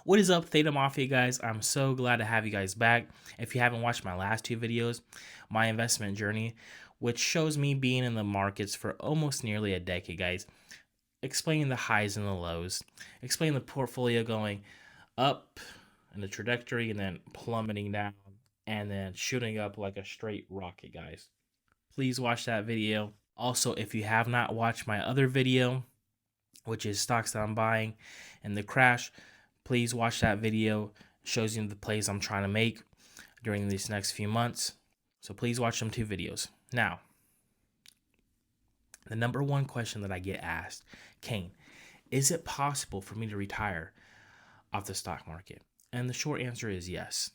What is up, Theta Mafia guys? I'm so glad to have you guys back. If you haven't watched my last two videos, my investment journey, which shows me being in the markets for almost nearly a decade, guys, explaining the highs and the lows, explaining the portfolio going up in the trajectory and then plummeting down and then shooting up like a straight rocket, guys. Please watch that video. Also, if you have not watched my other video, which is stocks that I'm buying and the crash, please watch that video. It shows you the plays I'm trying to make during these next few months. So please watch them two videos. Now, the number one question that I get asked, Kane, is it possible for me to retire off the stock market? And the short answer is yes.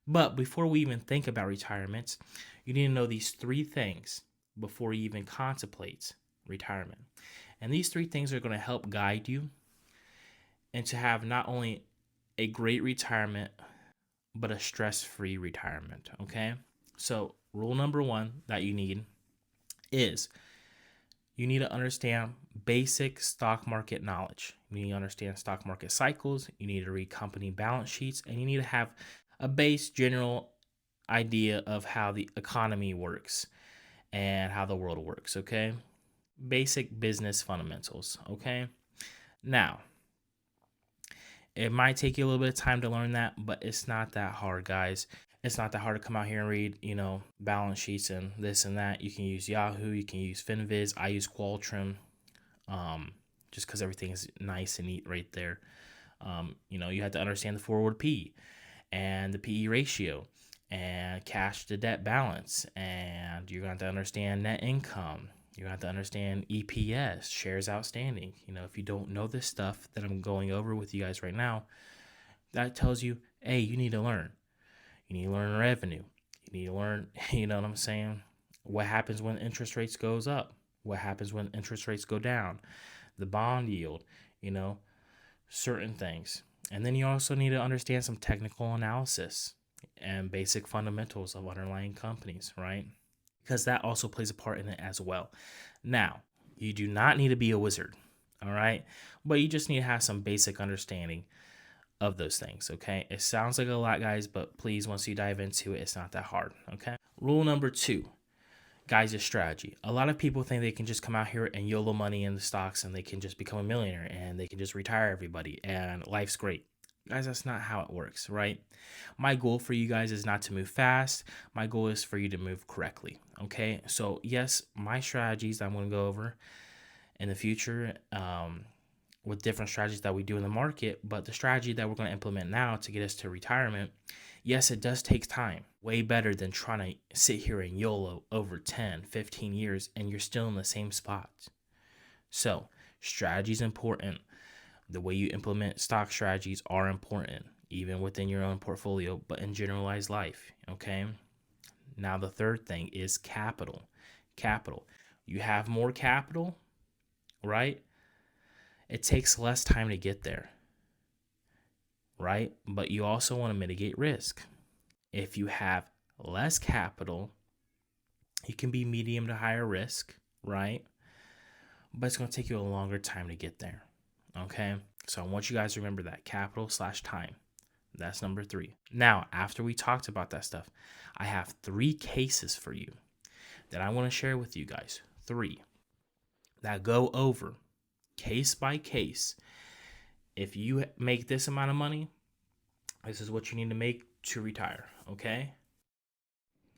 But before we even think about retirement, you need to know these three things before you even contemplate retirement. And these three things are going to help guide you and to have not only a great retirement, but a stress-free retirement, okay? So rule number one that you need is you need to understand basic stock market knowledge. You need to understand stock market cycles. You need to read company balance sheets, and you need to have a base general idea of how the economy works and how the world works, okay? Basic business fundamentals, okay? Now, it might take you a little bit of time to learn that, but it's not that hard, guys. It's not that hard to come out here and read, balance sheets and this and that. You can use Yahoo, you can use Finviz. I use Qualtrim, just because everything is nice and neat right there. You have to understand the forward P and the PE ratio and cash to debt balance, and you're going to understand net income. You have to understand EPS, shares outstanding. If you don't know this stuff that I'm going over with you guys right now, that tells you, hey, you need to learn. You need to learn revenue. You need to learn, you know what I'm saying? What happens when interest rates goes up? What happens when interest rates go down? The bond yield, certain things. And then you also need to understand some technical analysis and basic fundamentals of underlying companies, right? Because that also plays a part in it as well. Now, you do not need to be a wizard, all right? But you just need to have some basic understanding of those things, okay? It sounds like a lot, guys, but please, once you dive into it, it's not that hard, okay? Rule number two, guys, is strategy. A lot of people think they can just come out here and YOLO money in the stocks and they can just become a millionaire and they can just retire everybody and life's great. Guys, that's not how it works, right? My goal for you guys is not to move fast. My goal is for you to move correctly, okay? So, yes, my strategies I'm going to go over in the future with different strategies that we do in the market, but the strategy that we're going to implement now to get us to retirement, yes, it does take time. Way better than trying to sit here and YOLO over 10, 15 years and you're still in the same spot. So, strategy is important. The way you implement stock strategies are important, even within your own portfolio, but in generalized life, okay? Now, the third thing is capital. Capital. You have more capital, right? It takes less time to get there, right? But you also want to mitigate risk. If you have less capital, you can be medium to higher risk, right? But it's going to take you a longer time to get there. Okay, so I want you guys to remember that capital/time. That's number three. Now, after we talked about that stuff, I have three cases for you that I want to share with you guys. Three that go over case by case. If you make this amount of money, this is what you need to make to retire. Okay.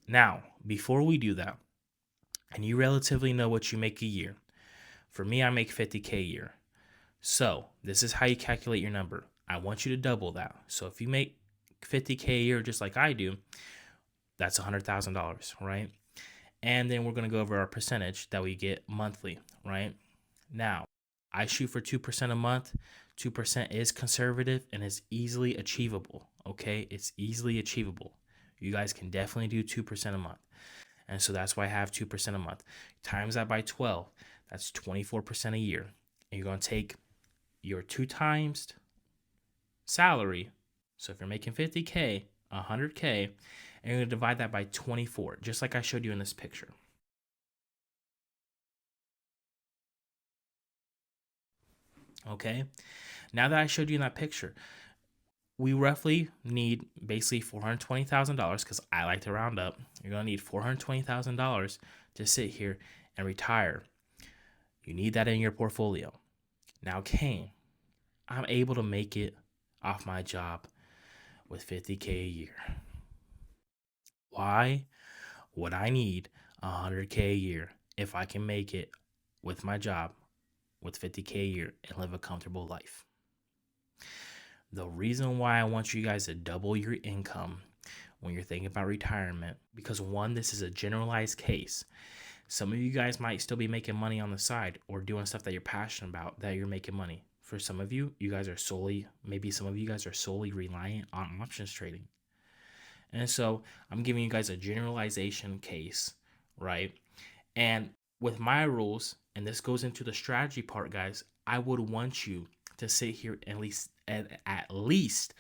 Now, before we do that, and you relatively know what you make a year. For me, I make $50K a year. So this is how you calculate your number. I want you to double that. So if you make $50K a year just like I do, that's $100,000, right? And then we're going to go over our percentage that we get monthly, right? Now, I shoot for 2% a month. 2% is conservative and is easily achievable, okay? It's easily achievable. You guys can definitely do 2% a month. And so that's why I have 2% a month. Times that by 12, that's 24% a year. And you're going to take your 2 times salary. So if you're making 50K, 100K, and you're going to divide that by 24, just like I showed you in this picture. Okay. Now that I showed you in that picture, we roughly need basically $420,000 because I like to round up. You're going to need $420,000 to sit here and retire. You need that in your portfolio. Now, Kane, I'm able to make it off my job with $50K a year. Why would I need $100K a year if I can make it with my job with $50K a year and live a comfortable life? The reason why I want you guys to double your income when you're thinking about retirement, because one, this is a generalized case. Some of you guys might still be making money on the side or doing stuff that you're passionate about that you're making money. For some of you, maybe some of you guys are solely reliant on options trading. And so I'm giving you guys a generalization case, right? And with my rules, and this goes into the strategy part, guys, I would want you to sit here at least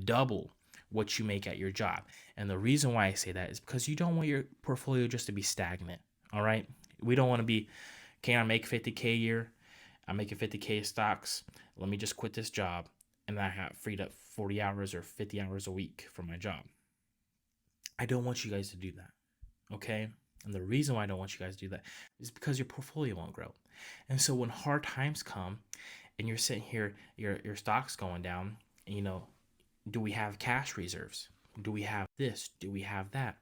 double what you make at your job. And the reason why I say that is because you don't want your portfolio just to be stagnant. All right. We don't want to be, can I make 50K a year? I'm making 50K stocks. Let me just quit this job. And I have freed up 40 hours or 50 hours a week for my job. I don't want you guys to do that. Okay. And the reason why I don't want you guys to do that is because your portfolio won't grow. And so when hard times come and you're sitting here, your stock's going down, and, do we have cash reserves? Do we have this? Do we have that?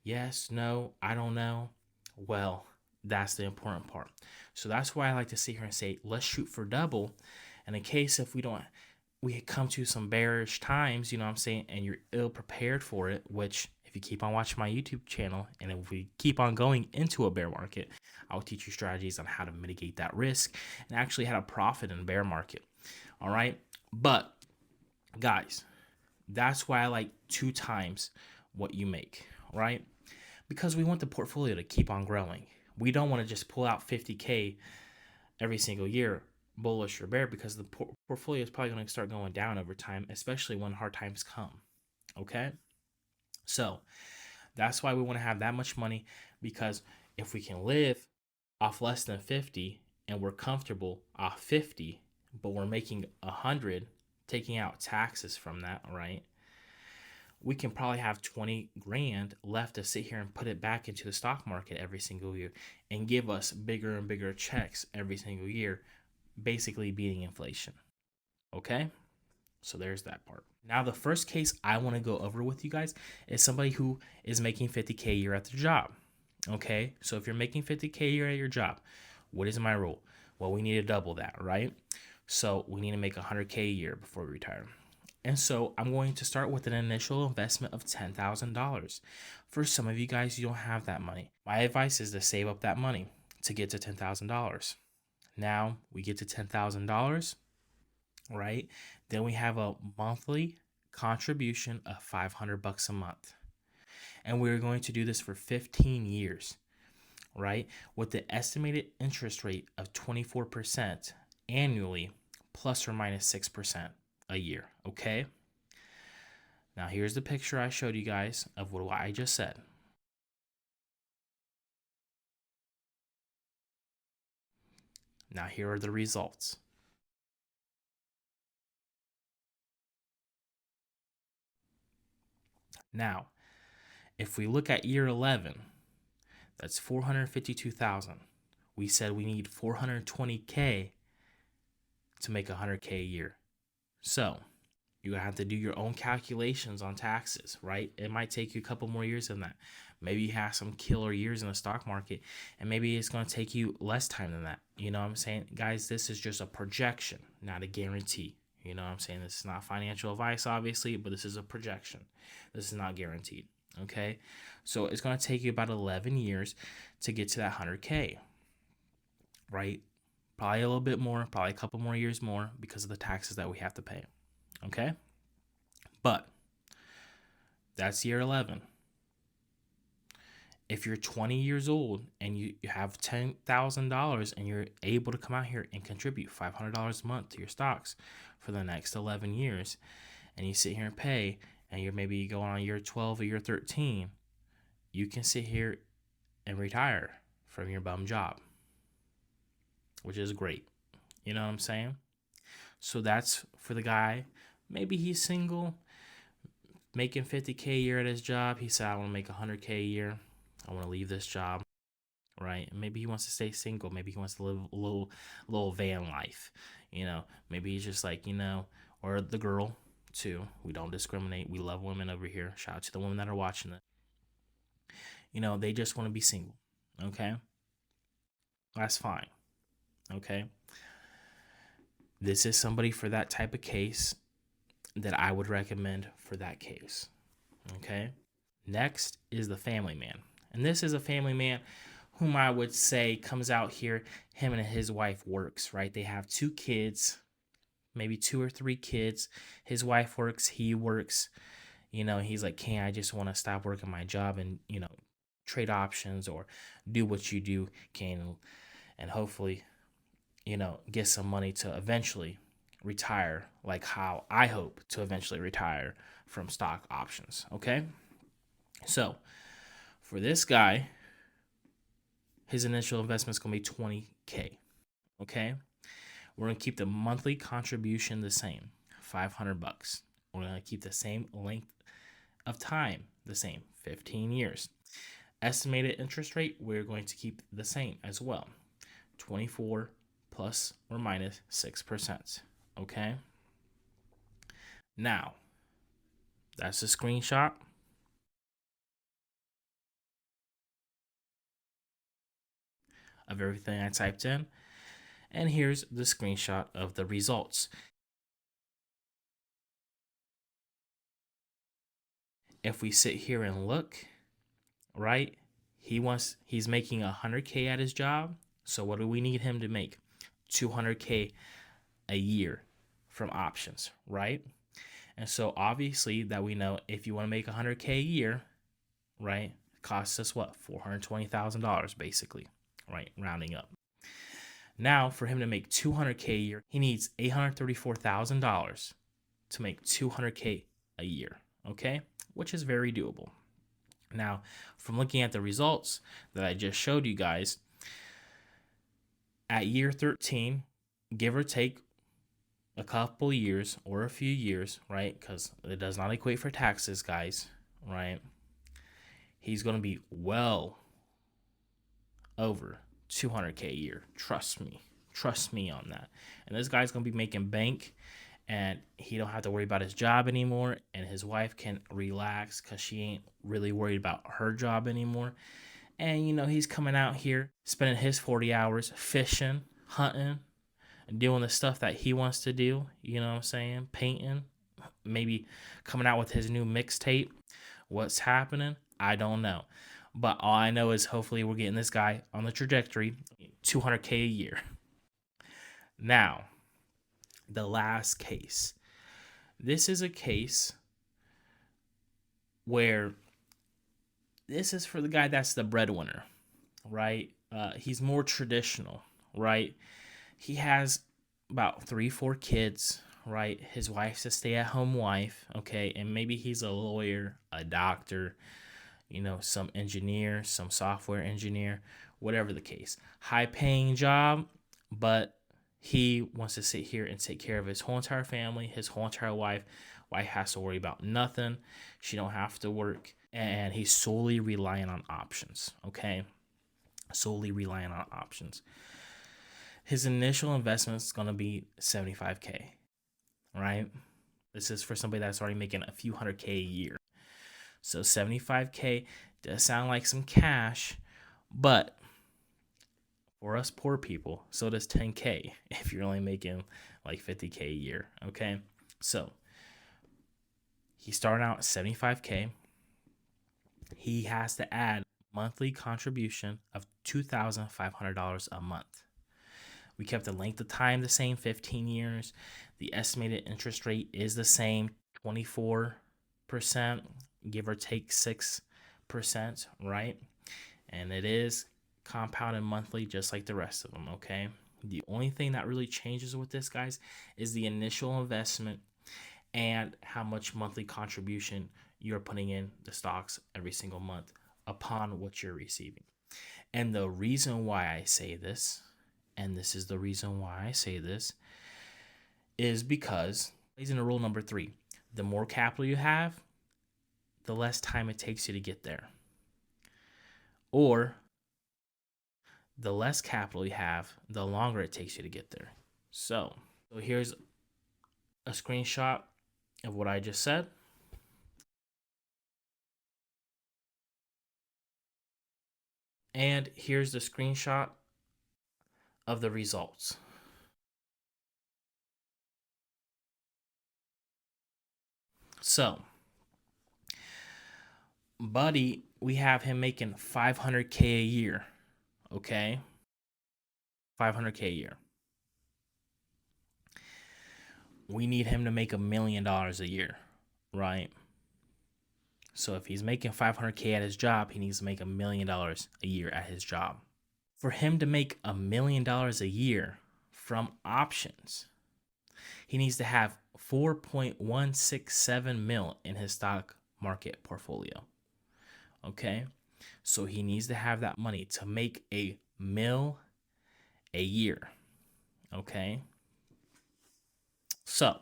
Yes, no, I don't know. Well, that's the important part. So that's why I like to sit here and say, let's shoot for double. And in case if we come to some bearish times, you know what I'm saying, and you're ill prepared for it, which if you keep on watching my YouTube channel and if we keep on going into a bear market, I'll teach you strategies on how to mitigate that risk and actually how to profit in a bear market. All right. But guys, that's why I like 2 times what you make, right? Because we want the portfolio to keep on growing. We don't want to just pull out 50K every single year, bullish or bear, because the portfolio is probably going to start going down over time, especially when hard times come. Okay? So that's why we want to have that much money, because if we can live off less than 50 and we're comfortable off 50, but we're making 100, taking out taxes from that, right? We can probably have 20 grand left to sit here and put it back into the stock market every single year and give us bigger and bigger checks every single year, basically beating inflation. Okay? So there's that part. Now, the first case I want to go over with you guys is somebody who is making 50K a year at their job. Okay? So if you're making 50K a year at your job, what is my rule? Well, we need to double that, right? So we need to make 100K a year before we retire. And so I'm going to start with an initial investment of $10,000. For some of you guys, you don't have that money. My advice is to save up that money to get to $10,000. Now we get to $10,000, right? Then we have a monthly contribution of $500 a month. And we're going to do this for 15 years, right? With the estimated interest rate of 24% annually, plus or minus 6% a year. Okay. Now here's the picture I showed you guys of what I just said. Now here are the results. Now, if we look at year 11, that's 452,000. We said we need 420K to make 100K a year. So you have to do your own calculations on taxes, right? It might take you a couple more years than that. Maybe you have some killer years in the stock market, and maybe it's going to take you less time than that. You know what I'm saying? Guys, this is just a projection, not a guarantee. You know what I'm saying? This is not financial advice, obviously, but this is a projection. This is not guaranteed, okay? So it's going to take you about 11 years to get to that 100K, right? Probably a little bit more, probably a couple more years more because of the taxes that we have to pay. Okay? But that's year 11. If you're 20 years old and you have $10,000 and you're able to come out here and contribute $500 a month to your stocks for the next 11 years, and you sit here and pay, and you're maybe going on year 12 or year 13, you can sit here and retire from your bum job, which is great. You know what I'm saying? So that's for the guy Maybe he's single, making 50K a year at his job. He said, I want to make 100K a year. I want to leave this job, right? Maybe he wants to stay single. Maybe he wants to live a little van life. Maybe he's just like, or the girl too. We don't discriminate. We love women over here. Shout out to the women that are watching it. They just want to be single. Okay? That's fine. Okay? This is somebody for that type of case that I would recommend for that case. Okay? Next is the family man. And this is a family man whom I would say comes out here. Him and his wife works, right? They have 2 kids, maybe 2 or 3 kids. His wife works, he works. He's like, Kane, I just want to stop working my job and, trade options or do what you do, Kane, and hopefully, get some money to eventually retire, like how I hope to eventually retire from stock options. Okay? So, for this guy, his initial investment is going to be $20K. Okay? We're going to keep the monthly contribution the same, $500. We're going to keep the same length of time the same, 15 years. Estimated interest rate, we're going to keep the same as well, 24 plus or minus 6%. Okay? Now, that's a screenshot of everything I typed in. And here's the screenshot of the results. If we sit here and look, right, he's making 100K at his job. So what do we need him to make? 200K a year from options, right? And so obviously that we know if you want to make 100K a year, right, it costs us what? $420,000 basically, right? Rounding up. Now for him to make 200K a year, he needs $834,000 to make 200K a year, okay? Which is very doable. Now, from looking at the results that I just showed you guys, at year 13, give or take a couple years or a few years, right? Because it does not equate for taxes, guys, right? He's going to be well over 200K a year. Trust me on that. And this guy's going to be making bank, and he don't have to worry about his job anymore, and his wife can relax because she ain't really worried about her job anymore. And he's coming out here spending his 40 hours fishing, hunting, and doing the stuff that he wants to do. You know what I'm saying? Painting, maybe coming out with his new mixtape. What's happening? I don't know. But all I know is hopefully we're getting this guy on the trajectory, 200K a year. Now, the last case. This is a case where this is for the guy that's the breadwinner, right? He's more traditional, right? He has about 3-4 kids, right? His wife's a stay-at-home wife, okay? And maybe he's a lawyer, a doctor, some engineer, some software engineer, whatever the case. High-paying job, but he wants to sit here and take care of his whole entire family, his whole entire wife. Wife has to worry about nothing. She don't have to work. And he's solely relying on options, okay? Solely relying on options. His initial investment is going to be $75K, right? This is for somebody that's already making a few $100K a year. So $75K does sound like some cash, but for us poor people, so does $10K if you're only making like $50K a year, okay? So he started out at $75K. He has to add monthly contribution of $2,500 a month. We kept the length of time the same, 15 years. The estimated interest rate is the same, 24%, give or take 6%, right? And it is compounded monthly just like the rest of them, okay? The only thing that really changes with this, guys, is the initial investment and how much monthly contribution you're putting in the stocks every single month upon what you're receiving. And the reason why I say this, and this is the reason why I say this, is because Plays into rule number 3. The more capital you have, the less time it takes you to get there. Or the less capital you have, the longer it takes you to get there. So here's a screenshot of what I just said. And here's the screenshot of the results. So, Buddy, we have him making $500K a year. Okay? $500K a year. We need him to make $1 million a year, right? So if he's making $500K at his job, he needs to make $1 million a year at his job. For him to make $1 million a year from options, he needs to have 4.167 mil in his stock market portfolio. Okay? So he needs to have that money to make $1 million a year. Okay? So,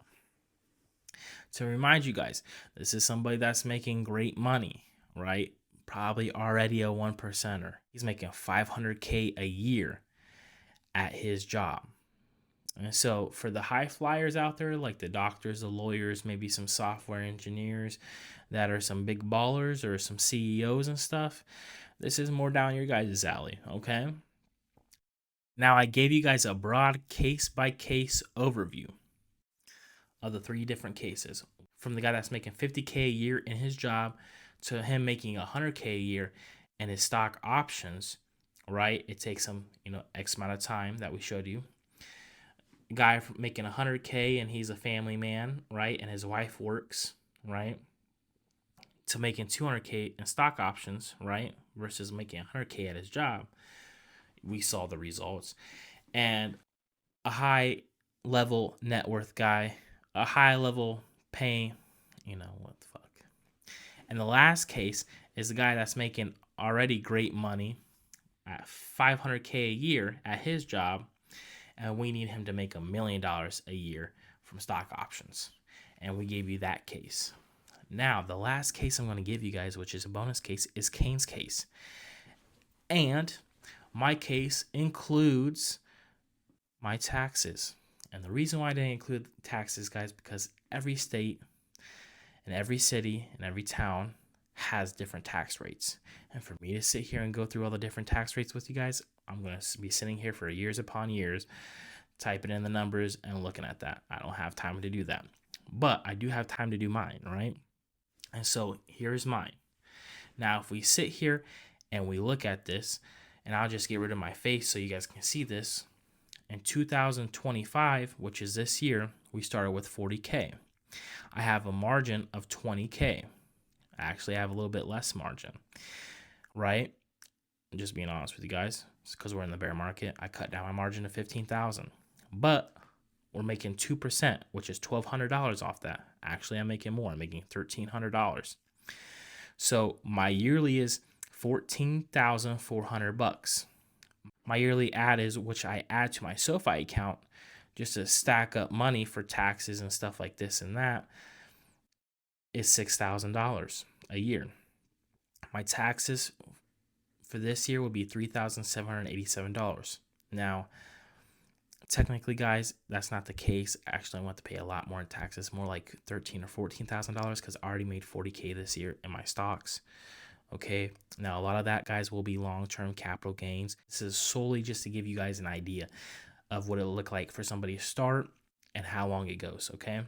to remind you guys, this is somebody that's making great money, right? Probably already a 1%er. He's making $500K a year at his job. And so for the high flyers out there, like the doctors, the lawyers, maybe some software engineers that are some big ballers or some CEOs and stuff, this is more down your guys' alley, okay? Now, I gave you guys a broad case-by-case overview of the 3 different cases. From the guy that's making $50K a year in his job to him making $100K a year and his stock options, right? It takes him, X amount of time that we showed you. Guy making $100K and he's a family man, right? And his wife works, right? To making $200K in stock options, right? Versus making $100K at his job. We saw the results. And a high level net worth guy, a high level pay, what the fuck. And the last case is the guy that's making already great money at $500K a year at his job, and we need him to make $1 million a year from stock options. And we gave you that case. Now, the last case I'm going to give you guys, which is a bonus case, is Kane's case. And my case includes my taxes. And the reason why I didn't include taxes, guys, because every state and every city and every town has different tax rates. And for me to sit here and go through all the different tax rates with you guys, I'm going to be sitting here for years upon years, typing in the numbers and looking at that. I don't have time to do that. But I do have time to do mine, right? And so here's mine. Now, if we sit here and we look at this, and I'll just get rid of my face so you guys can see this. In 2025, which is this year, we started with 40K. I have a margin of 20K. Actually, I have a little bit less margin, right? I'm just being honest with you guys. It's because we're in the bear market. I cut down my margin to 15,000, but we're making 2%, which is $1,200 off that. Actually, I'm making more. I'm making $1,300. So my yearly is $14,400. My yearly add is, which I add to my SoFi account just to stack up money for taxes and stuff like this and that, is $6,000 a year. My taxes for this year will be $3,787. Now, technically, guys, that's not the case. Actually, I want to pay a lot more in taxes, more like $13,000 or $14,000, because I already made 40K this year in my stocks. Okay, now a lot of that, guys, will be long-term capital gains. This is solely just to give you guys an idea of what it'll look like for somebody to start and how long it goes, okay?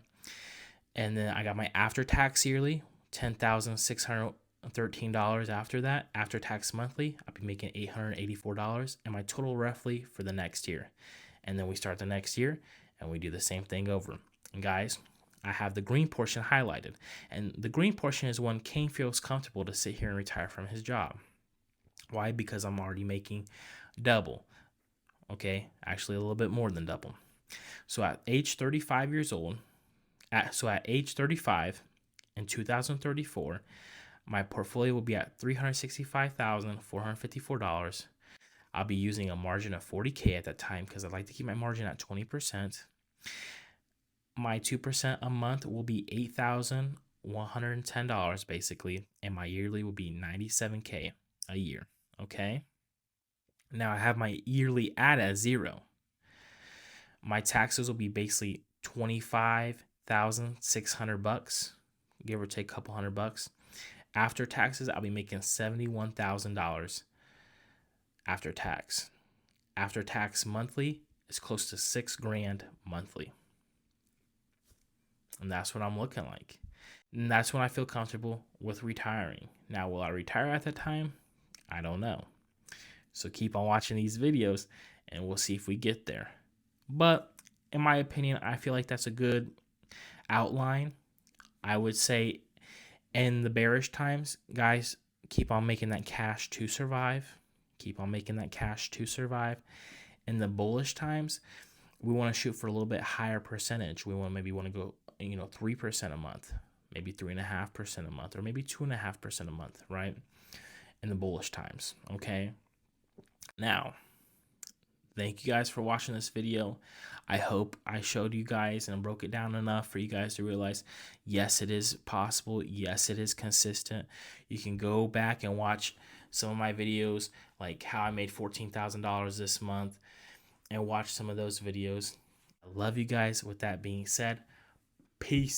And then I got my after-tax yearly, $10,613 after that. After-tax monthly, I'll be making $884, and my total roughly for the next year. And then we start the next year, and we do the same thing over. And guys, I have the green portion highlighted. And the green portion is when Kane feels comfortable to sit here and retire from his job. Why? Because I'm already making double. Okay, actually a little bit more than double. So at age 35 years old, at age 35 in 2034, my portfolio will be at $365,454. I'll be using a margin of 40K at that time because I like to keep my margin at 20%. my 2% a month will be $8,110 basically, and my yearly will be $97K a year. Okay. Now I have my yearly add as zero. My taxes will be basically $25,600, give or take a couple $100. After taxes, I'll be making $71,000 after tax. After tax monthly is close to $6,000 monthly. And that's what I'm looking like. And that's when I feel comfortable with retiring. Now, will I retire at that time? I don't know. So keep on watching these videos and we'll see if we get there. But in my opinion, I feel like that's a good outline. I would say in the bearish times, guys, keep on making that cash to survive. Keep on making that cash to survive. In the bullish times, we want to shoot for a little bit higher percentage. We want to go, 3% a month, maybe 3.5% a month, or maybe 2.5% a month, right? In the bullish times. Okay. Now, thank you guys for watching this video. I hope I showed you guys and broke it down enough for you guys to realize, yes, it is possible. Yes, it is consistent. You can go back and watch some of my videos, like how I made $14,000 this month, and watch some of those videos. I love you guys. With that being said, peace.